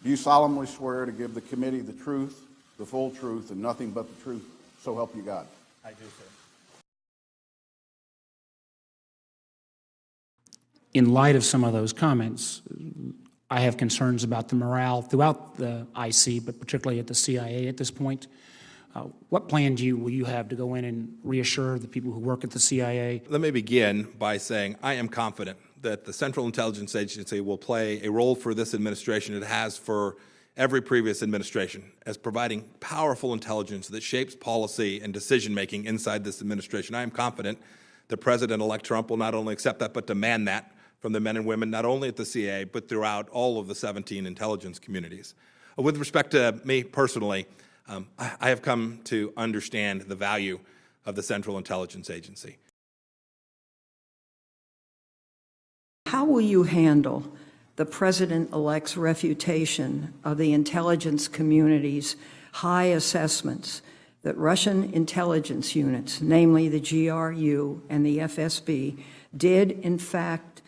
Do you solemnly swear to give the committee the truth, the full truth, and nothing but the truth, so help you God? I do, sir. In light of some of those comments, I have concerns about the morale throughout the IC, but particularly at the CIA at this point. What plan will you have to go in and reassure the people who work at the CIA? Let me begin by saying I am confident that the Central Intelligence Agency will play a role for this administration it has for every previous administration as providing powerful intelligence that shapes policy and decision-making inside this administration. I am confident that President-elect Trump will not only accept that but demand that from the men and women, not only at the CIA, but throughout all of the 17 intelligence communities. With respect to me personally, I have come to understand the value of the Central Intelligence Agency. How will you handle the President-elect's refutation of the intelligence community's high assessments that Russian intelligence units, namely the GRU and the FSB, did in fact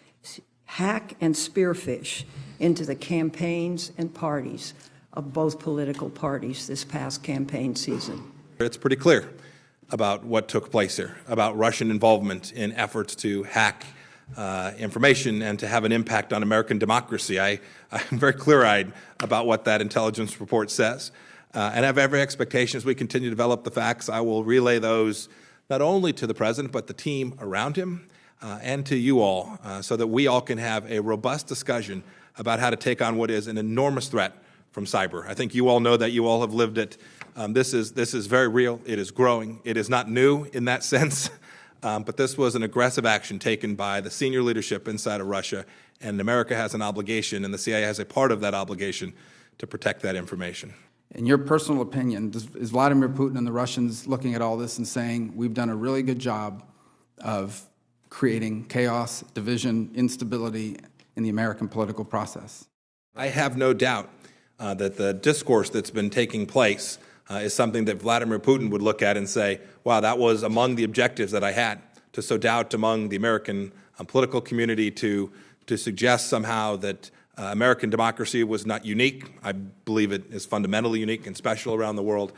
hack and spearfish into the campaigns and parties of both political parties this past campaign season? It's pretty clear about what took place here, about Russian involvement in efforts to hack information and to have an impact on American democracy. I'm very clear-eyed about what that intelligence report says. And I have every expectation as we continue to develop the facts, I will relay those not only to the President, but the team around him and to you all, so that we all can have a robust discussion about how to take on what is an enormous threat from cyber. I think you all know that. You all have lived it. This is very real. It is growing. It is not new in that sense, but this was an aggressive action taken by the senior leadership inside of Russia, and America has an obligation, and the CIA has a part of that obligation to protect that information. In your personal opinion, is Vladimir Putin and the Russians looking at all this and saying, we've done a really good job of creating chaos, division, instability in the American political process? I have no doubt that the discourse that's been taking place is something that Vladimir Putin would look at and say, wow, that was among the objectives that I had, to sow doubt among the American political community, to suggest somehow that American democracy was not unique. I believe it is fundamentally unique and special around the world.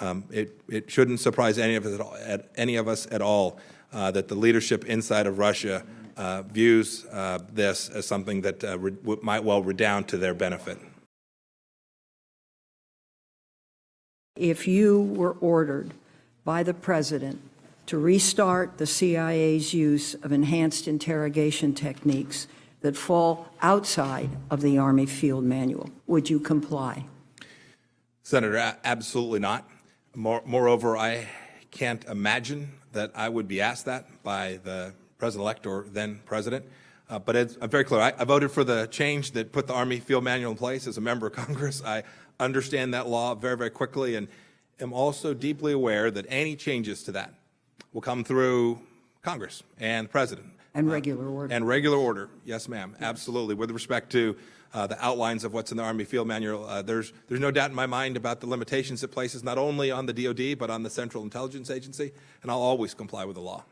It shouldn't surprise any of us at all that the leadership inside of Russia views this as something that might well redound to their benefit. If you were ordered by the President to restart the CIA's use of enhanced interrogation techniques that fall outside of the Army Field Manual, would you comply? Senator, absolutely not. Moreover, I can't imagine that I would be asked that by the President-elect or then President. But I'm very clear. I voted for the change that put the Army Field Manual in place as a member of Congress. I understand that law very, very quickly, and am also deeply aware that any changes to that will come through Congress and the President. And regular order. And regular order, yes, ma'am, absolutely. With respect to the outlines of what's in the Army Field Manual, there's no doubt in my mind about the limitations it places not only on the DoD, but on the Central Intelligence Agency, and I'll always comply with the law.